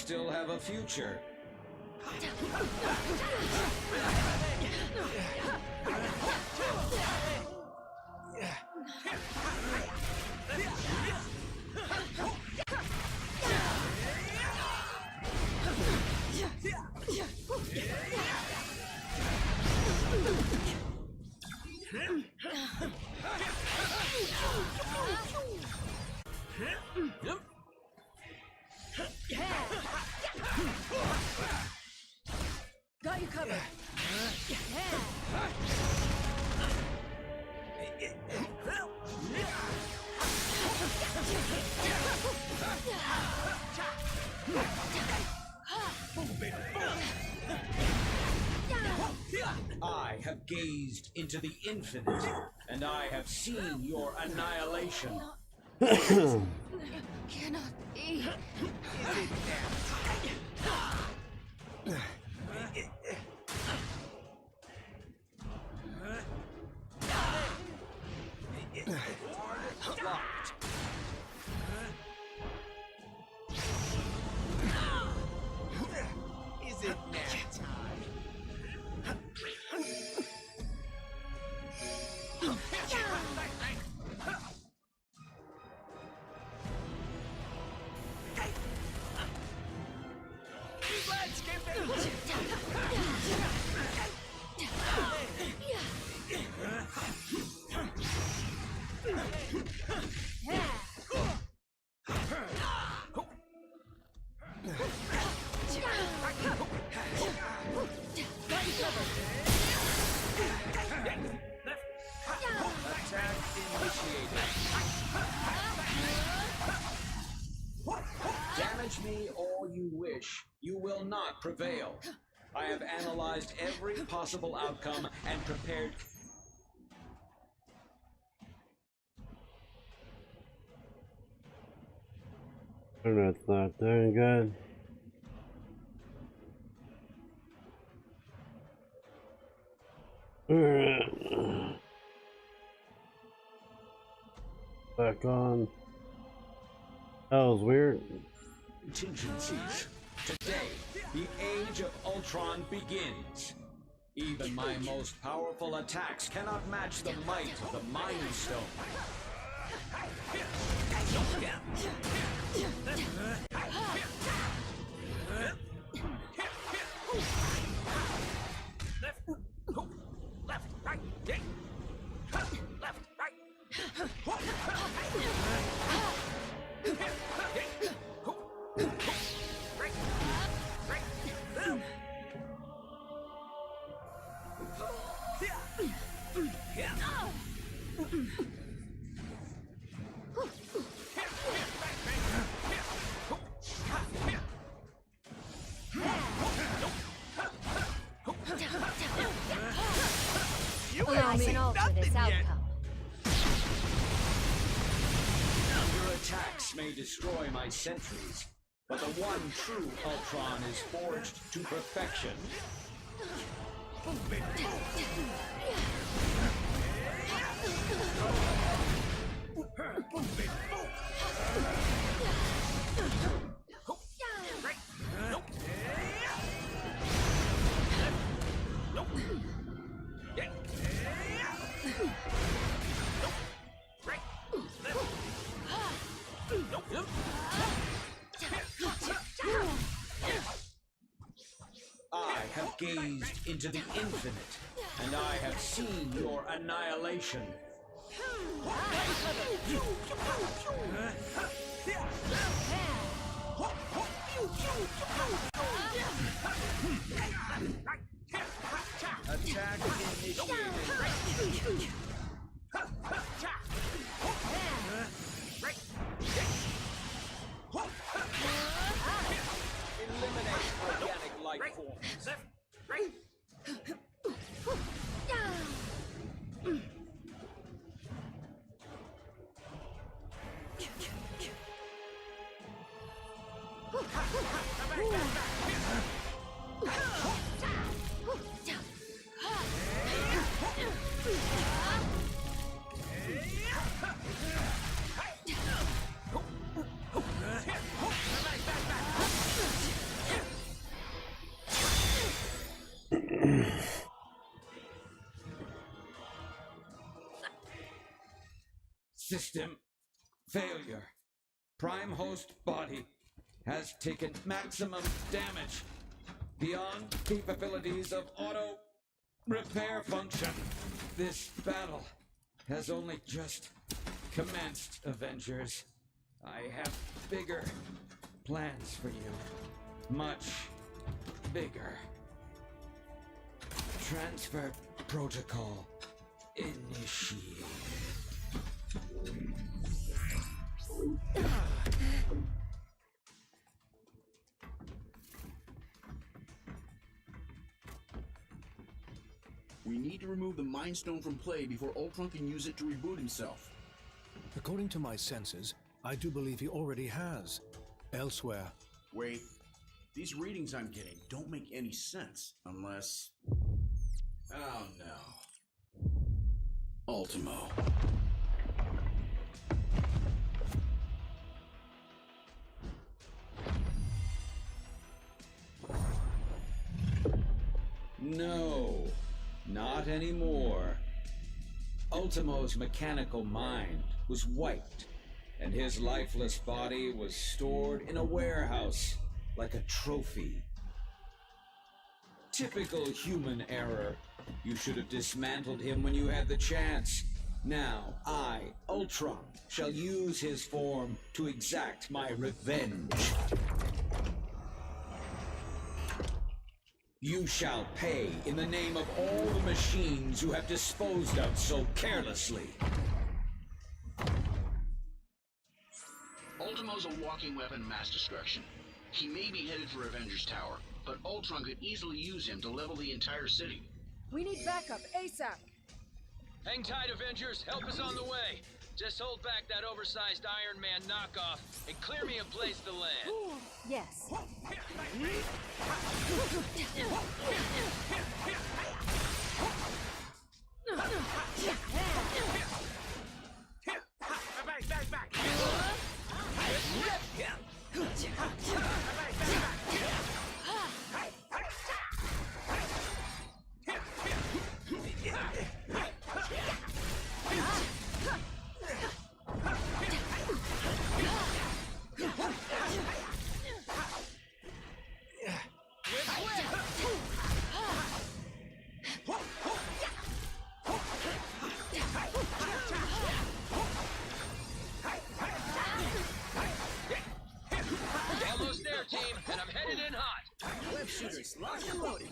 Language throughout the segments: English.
still have a future. Got you covered. I have gazed into the infinite, and I have seen your annihilation. Cannot be. Locked. Is it nap time? Let's get Attack initiated. Damage me all you wish. You will not prevail. I have analyzed every possible outcome and prepared. That's not doing good. Back on. That was weird. Contingencies. Today, the age of Ultron begins. Even my most powerful attacks cannot match the might of the Mind Stone. Allow me to alter this outcome. Your attacks may destroy my sentries, but the one true Ultron is forged to perfection. I have gazed into the infinite, and I have seen your annihilation. Attack initiated. Eliminate organic life forms. System failure. Prime host body has taken maximum damage beyond capabilities of auto repair function. This battle has only just commenced, Avengers. I have bigger plans for you. Much bigger. Transfer protocol initiated. We need to remove the Mind Stone from play before Ultron can use it to reboot himself. According to my senses, I do believe he already has. Elsewhere. Wait, these readings I'm getting don't make any sense unless... Oh no. Ultimo. No, not anymore. Ultimo's mechanical mind was wiped, and his lifeless body was stored in a warehouse like a trophy. Typical human error. You should have dismantled him when you had the chance. Now, I, Ultron, shall use his form to exact my revenge. You shall pay in the name of all the machines you have disposed of so carelessly. Ultimo's a walking weapon of mass destruction. He may be headed for Avengers Tower, but Ultron could easily use him to level the entire city. We need backup ASAP. Hang tight, Avengers. Help is on the way. Just hold back that oversized Iron Man knockoff and clear me a place to land. Yes. Back. Almost there, team, and I'm headed in hot. Web shooters, lock and loading.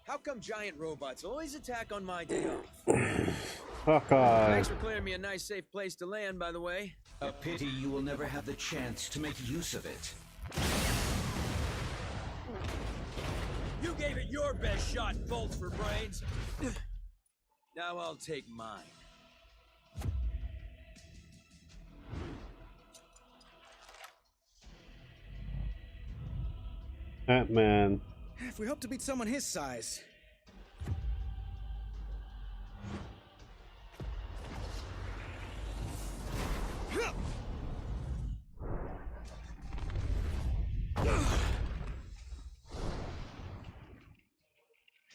How come giant robots always attack on my day off? Hawkeye. Thanks for clearing me a nice, safe place to land, by the way. A pity you will never have the chance to make use of it. You gave it your best shot, bolts for brains. Now I'll take mine. Batman. If we hope to beat someone his size.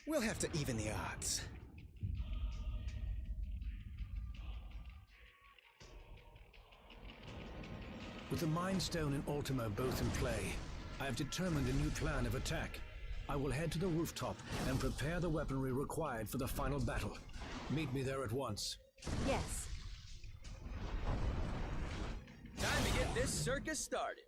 We'll have to even the odds. With the Mind Stone and Ultimo both in play, I have determined a new plan of attack. I will head to the rooftop and prepare the weaponry required for the final battle. Meet me there at once. Yes. Time to get this circus started.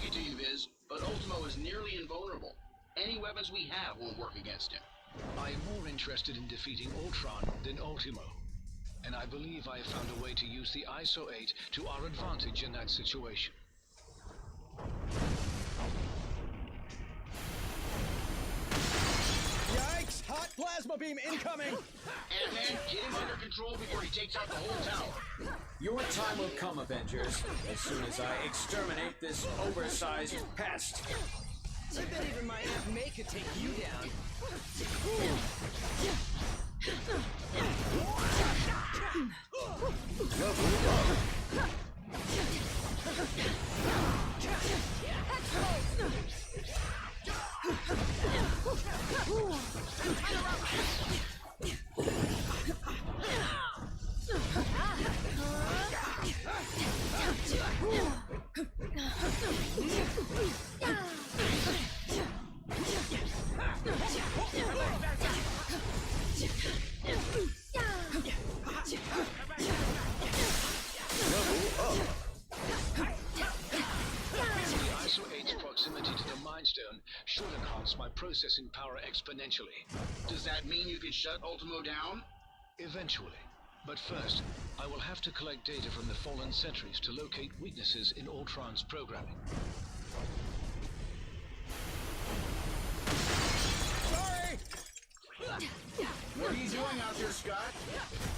it to you, Viz, but Ultimo is nearly invulnerable. Any weapons we have won't work against him. I am more interested in defeating Ultron than Ultimo, and I believe I have found a way to use the ISO 8 to our advantage in that situation. Yikes! Hot plasma beam incoming! Ant-Man, get him under control before he takes out the whole tower. Your time will come, Avengers, as soon as I exterminate this oversized pest. I bet even my Aunt May could take you down. ISO 8's proximity to the Mind Stone should enhance my processing power exponentially. Does that mean you can shut Ultimo down? Eventually. But first, I will have to collect data from the fallen sentries to locate weaknesses in Ultron's programming. Sorry! What are you doing out there, Scott?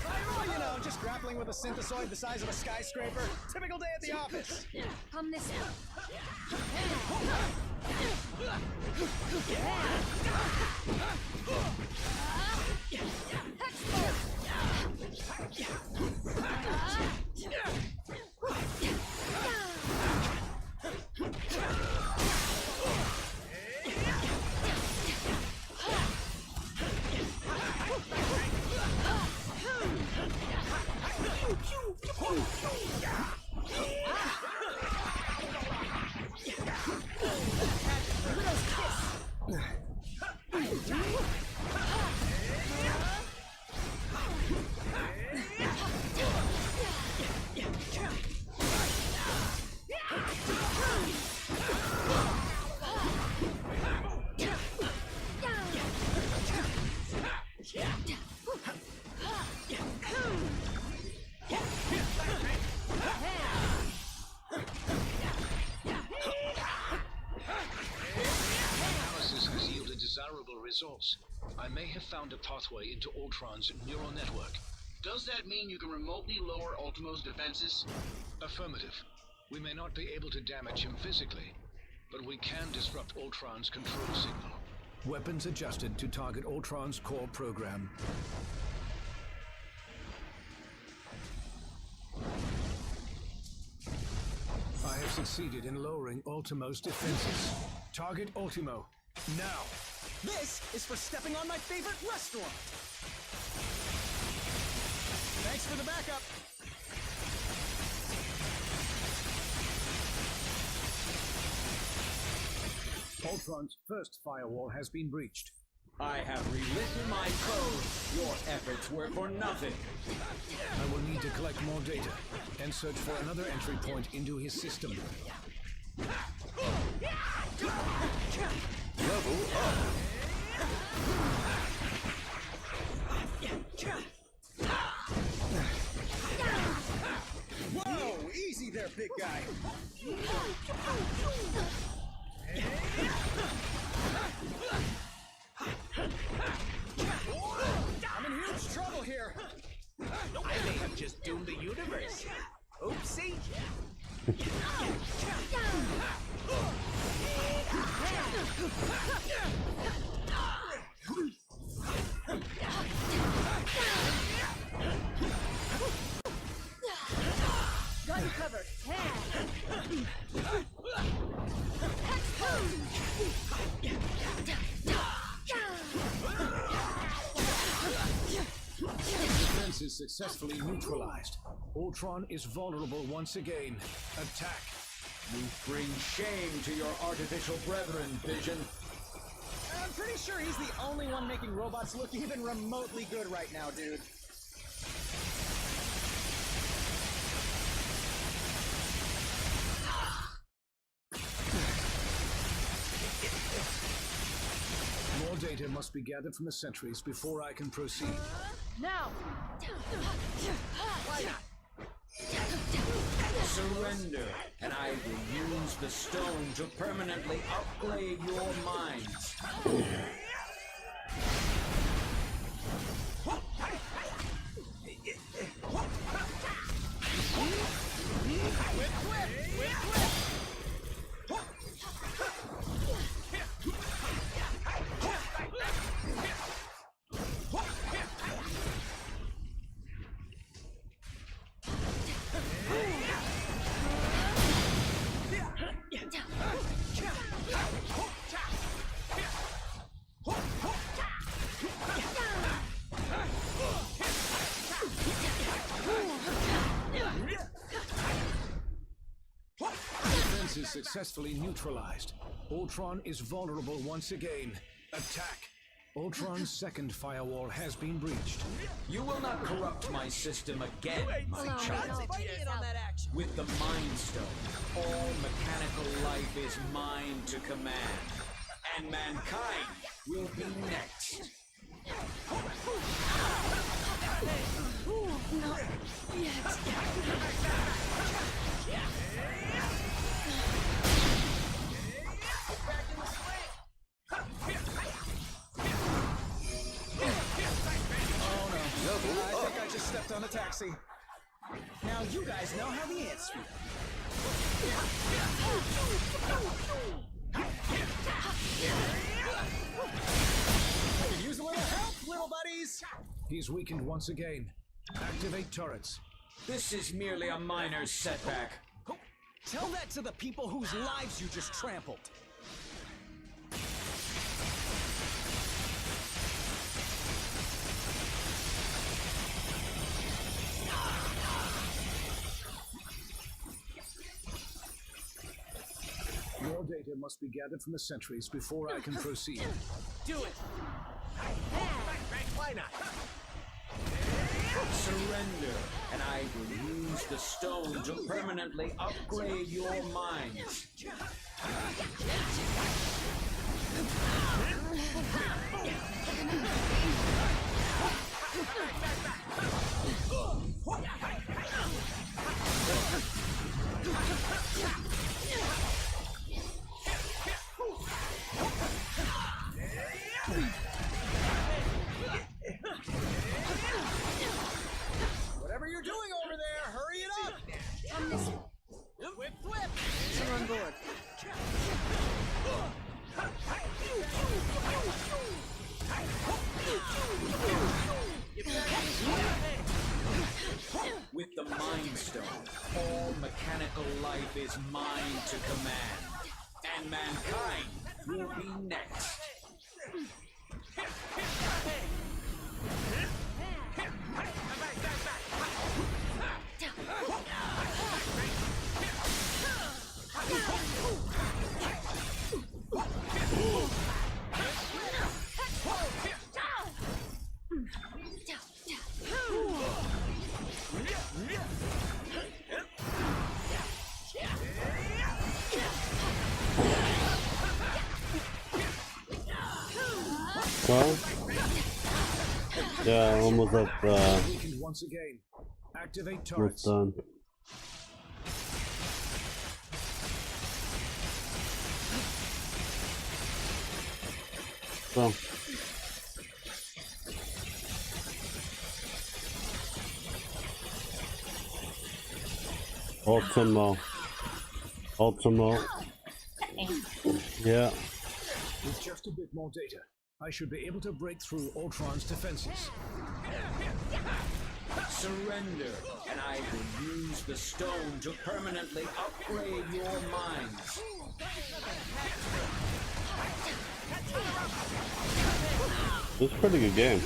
Oh, you know, just grappling with a synthesoid the size of a skyscraper. Typical day at the office. Come this way. Results. I may have found a pathway into Ultron's neural network. Does that mean you can remotely lower Ultimo's defenses? Affirmative. We may not be able to damage him physically, but we can disrupt Ultron's control signal. Weapons adjusted to target Ultron's core program. I have succeeded in lowering Ultimo's defenses. Target Ultimo, now! This is for stepping on my favorite restaurant. Thanks for the backup. Ultron's first firewall has been breached. I have rewritten my code. Your efforts were for nothing. I will need to collect more data and search for another entry point into his system. Level up. Whoa, easy there, big guy. I'm in huge trouble here. I may have just doomed the universe. Oopsie. Got you covered. Defense is successfully neutralized. Ultron is vulnerable once again. Attack. You bring shame to your artificial brethren, Vision. I'm pretty sure he's the only one making robots look even remotely good right now, dude. data must be gathered from the sentries before I can proceed. Now! Surrender, and I will use the stone to permanently upgrade your minds. Defense is successfully neutralized. Ultron is vulnerable once again. Attack! Ultron's second firewall has been breached. You will not corrupt my system again, my Allow me child. to figure Fight this in on out. that action. With the Mind Stone, all mechanical life is mine to command. And mankind will be next. Not yet. I think I just stepped on a taxi. Now you guys know how the ants feel. I could use a little help, little buddies. He's weakened once again. Activate turrets. This is merely a minor setback. Tell that to the people whose lives you just trampled. More data must be gathered from the sentries before I can proceed. Do it. Why not? Surrender, and I will use the stone to permanently upgrade your minds. Whatever you're doing over there, hurry it up. On this Whip, whip. you're on board. With the Mind Stone, all mechanical life is mine to command. And mankind will be next. Well, yeah, almost up, Weakened once again. Activate almost turrets. done. So, Ultimo, yeah, With just a bit more data, I should be able to break through Ultron's defenses. Surrender, and I will use the stone to permanently upgrade your minds. this is a pretty good game.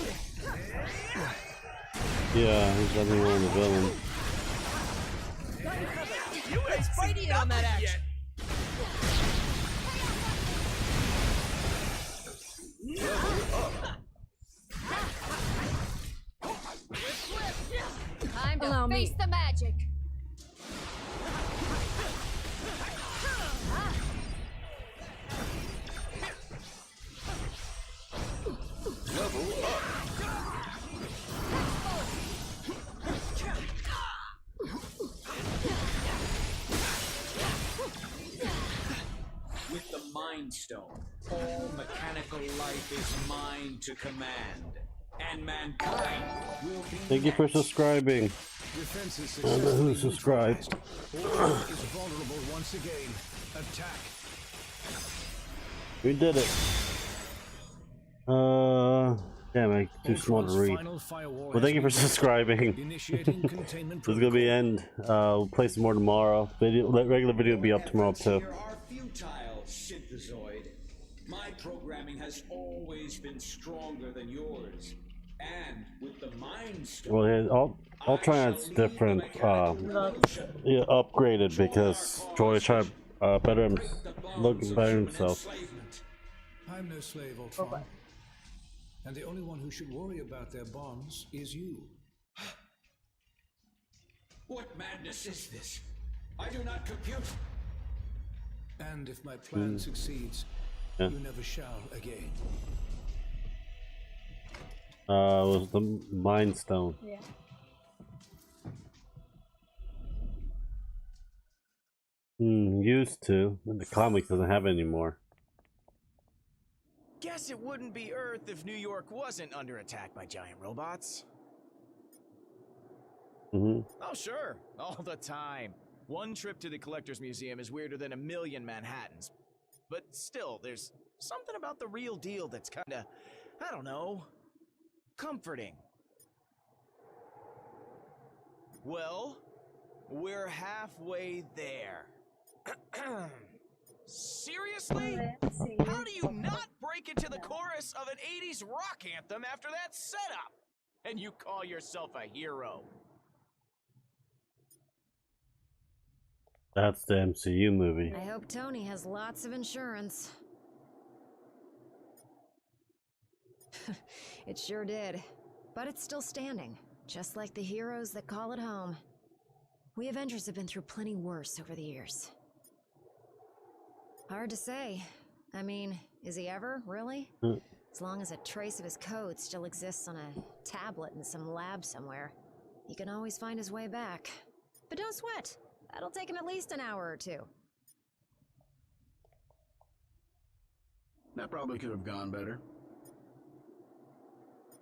Yeah, he's definitely one of the villains. You ain't fighting on that action. Time to Allow me. face the magic. Stone, all mechanical life is mine to command, and mankind will be Thank you for next. subscribing. Defenses I don't know who successfully subscribed. neutralized. Ultron is vulnerable once again. Attack. We did it. Damn, I'm too small to Ultron's read. final firewall Well, thank you for has been subscribing. initiating containment This is gonna be protocol. end. We'll play some more tomorrow. Regular video will be up tomorrow Efforts too. here are futile, Synthezoid. My programming has always been stronger than yours, and with the Mind Stone, Well, yeah, Ultron's different. Yeah, upgraded because Troy's trying to better himself. I'm no slave, Ultron. And the only one who should worry about their bonds is you. What madness is this? I do not compute. And if my plan succeeds, Yeah. you never shall again. Was the Mind Stone. Yeah. Used to. The comics doesn't have it anymore. Guess it wouldn't be Earth if New York wasn't under attack by giant robots. Oh, sure. All the time. One trip to the Collector's Museum is weirder than a million Manhattans. But still, there's something about the real deal that's kinda, I don't know, comforting. Well, we're halfway there. Seriously? How do you not break into the chorus of an 80s rock anthem after that setup? And you call yourself a hero? That's the MCU movie. I hope Tony has lots of insurance. It sure did. But it's still standing, just like the heroes that call it home. We Avengers have been through plenty worse over the years. Hard to say. I mean, is he ever, really? As long as a trace of his code still exists on a tablet in some lab somewhere, he can always find his way back. But don't sweat. That'll take him at least an hour or two. That probably could have gone better.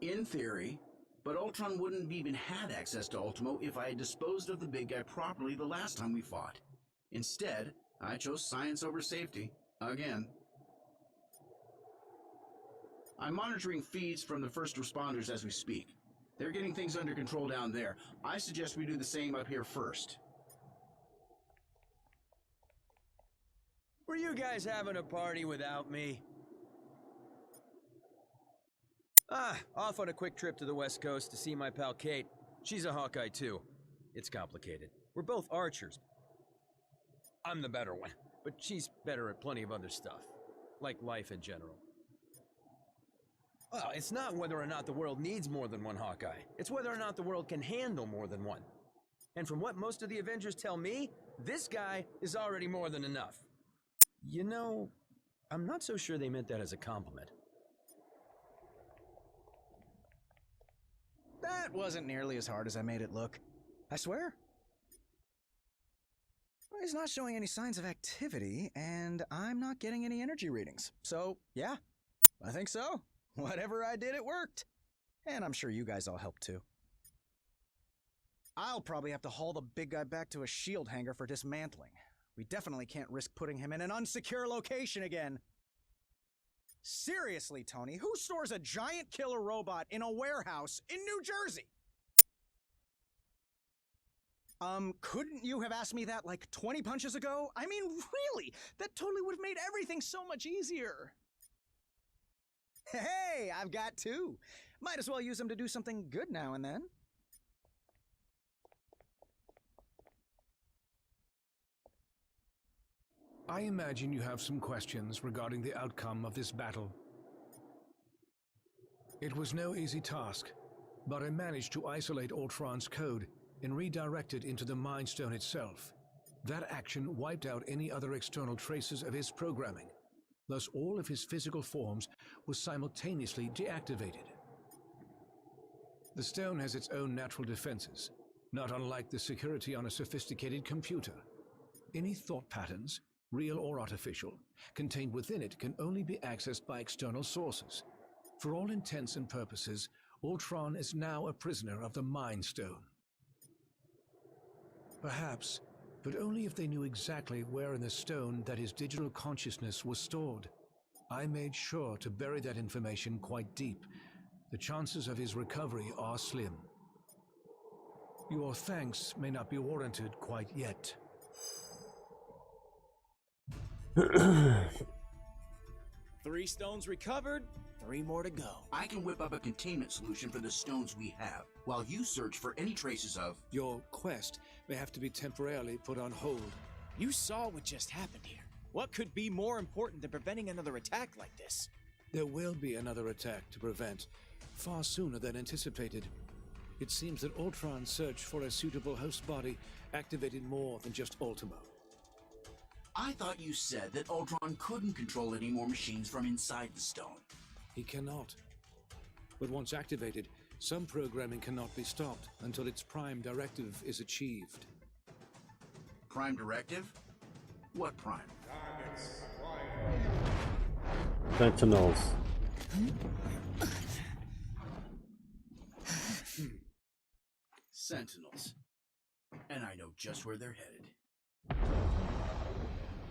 In theory, but Ultron wouldn't have even had access to Ultimo if I had disposed of the big guy properly the last time we fought. Instead, I chose science over safety, again. I'm monitoring feeds from the first responders as we speak. They're getting things under control down there. I suggest we do the same up here first. Were you guys having a party without me? Off on a quick trip to the West Coast to see my pal Kate. She's a Hawkeye too. It's complicated. We're both archers. I'm the better one, but she's better at plenty of other stuff, like life in general. Well, it's not whether or not the world needs more than one Hawkeye. It's whether or not the world can handle more than one. And from what most of the Avengers tell me, this guy is already more than enough. You know, I'm not so sure they meant that as a compliment. That wasn't nearly as hard as I made it look. I swear. Well, he's not showing any signs of activity, and I'm not getting any energy readings. So, yeah, I think so. Whatever I did, it worked. And I'm sure you guys all helped too. I'll probably have to haul the big guy back to a shield hangar for dismantling. We definitely can't risk putting him in an unsecure location again. Seriously, Tony, who stores a giant killer robot in a warehouse in New Jersey? Couldn't you have asked me that like 20 punches ago? I mean, really, that totally would have made everything so much easier. Hey, I've got two. Might as well use them to do something good now and then. I imagine you have some questions regarding the outcome of this battle. It was no easy task, but I managed to isolate Ultron's code and redirect it into the Mind Stone itself. That action wiped out any other external traces of his programming. Thus, all of his physical forms were simultaneously deactivated. The stone has its own natural defenses, not unlike the security on a sophisticated computer. Any thought patterns, real or artificial, contained within it can only be accessed by external sources. For all intents and purposes, Ultron is now a prisoner of the Mind Stone. Perhaps, but only if they knew exactly where in the stone that his digital consciousness was stored. I made sure to bury that information quite deep. The chances of his recovery are slim. Your thanks may not be warranted quite yet. 3 stones recovered, 3 more to go. I can whip up a containment solution for the stones we have, while you search for any traces of... Your quest may have to be temporarily put on hold. You saw what just happened here. What could be more important than preventing another attack like this? There will be another attack to prevent, far sooner than anticipated. It seems that Ultron's search for a suitable host body activated more than just Ultimo. I thought you said that Ultron couldn't control any more machines from inside the stone. He cannot. But once activated, some programming cannot be stopped until its prime directive is achieved. Prime directive? What prime? Sentinels. Sentinels. And I know just where they're headed.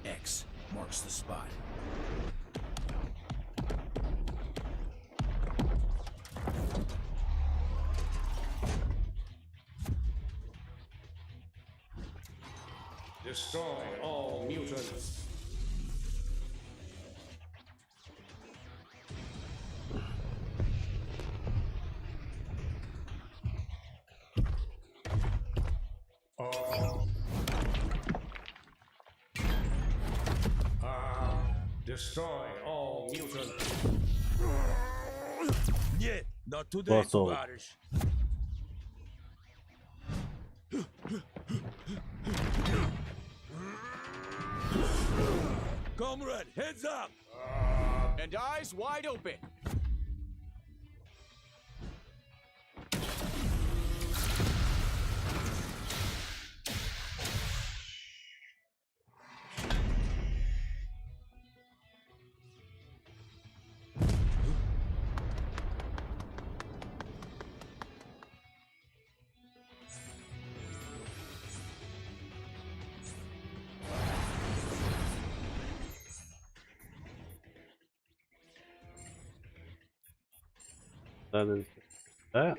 X marks the spot. Destroy all mutants. Destroy all mutants. Yeah, not today, Russell. tovarищ. Comrade, heads up! And eyes wide open. That is that.